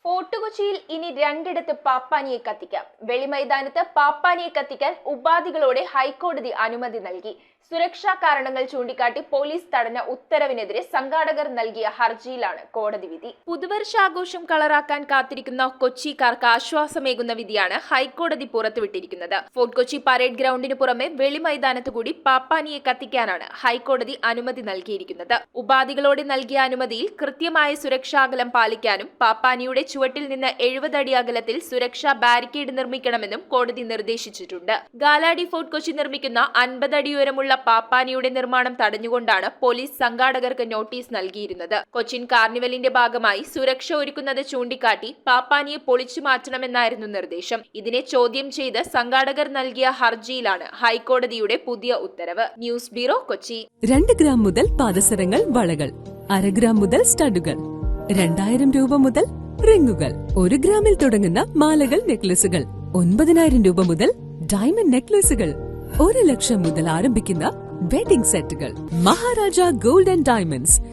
Fort കൊച്ചിയിൽ ഇനി രണ്ടിടത്ത് പാപ്പാനിയെ കത്തിക്കാം. വെളിമൈതാനത്ത് പാപ്പാനിയെ കത്തിക്കാൻ ഉപാധികളോടെ ഹൈക്കോടതി അനുമതി നൽകി. സുരക്ഷാ കാരണങ്ങൾ ചൂണ്ടിക്കാട്ടി പോലീസ് തടഞ്ഞ ഉത്തരവിനെതിരെ സംഘാടകർ നൽകിയ ഹർജിയിലാണ് കോടതി വിധി. പുതുവർഷാഘോഷം കളറാക്കാൻ കാത്തിരിക്കുന്ന കൊച്ചിക്കാർക്ക് ആശ്വാസമേകുന്ന വിധിയാണ് ഹൈക്കോടതി പുറത്തുവിട്ടിരിക്കുന്നത്. ഫോർട്ട് കൊച്ചി പരേഡ് ഗ്രൗണ്ടിന് പുറമെ വെളിമൈതാനത്ത് കൂടി പാപ്പാനിയെ കത്തിക്കാനാണ് ഹൈക്കോടതി അനുമതി നൽകിയിരിക്കുന്നത്. ഉപാധികളോടെ നൽകിയ അനുമതിയിൽ കൃത്യമായ സുരക്ഷാകലം പാലിക്കാനും പാപ്പാനിയുടെ ചുവട്ടിൽ നിന്ന് 70 അടി അകലത്തിൽ സുരക്ഷാ ബാരിക്കേഡ് നിർമ്മിക്കണമെന്നും കോടതി നിർദ്ദേശിച്ചിട്ടുണ്ട്. ഗാലാഡി ഫോർട്ട് കൊച്ചി നിർമ്മിക്കുന്ന 50 അടി ഉയരമുള്ള പാപ്പാനിയുടെ നിർമ്മാണം തടഞ്ഞുകൊണ്ടാണ് പോലീസ് സംഘാടകർക്ക് നോട്ടീസ് നൽകിയിരുന്നത്. കൊച്ചിൻ കാർണിവലിന്റെ ഭാഗമായി സുരക്ഷ ഒരുക്കുന്നത് ചൂണ്ടിക്കാട്ടി പാപ്പാനിയെ പൊളിച്ചു മാറ്റണമെന്നായിരുന്നു നിർദ്ദേശം. ഇതിനെ ചോദ്യം ചെയ്ത് സംഘാടകർ നൽകിയ ഹർജിയിലാണ് ഹൈക്കോടതിയുടെ പുതിയ ഉത്തരവ്. News bureau, Kochi. 2 ഗ്രാം മുതൽ പാദസരങ്ങൾ, വളകൾ, 1/2 ഗ്രാം മുതൽ സ്റ്റഡുകൾ, 2000 രൂപ മുതൽ റിങ്ങുകൾ, 1 ഗ്രാമിൽ തുടങ്ങുന്ന മാലകൾ, നെക്ലസുകൾ, 9000 രൂപ മുതൽ ഡയമണ്ട് നെക്ലസുകൾ, 1 ലക്ഷം മുതൽ ആരംഭിക്കുന്ന വെഡിംഗ് സെറ്റുകൾ. Maharaja gold and diamonds,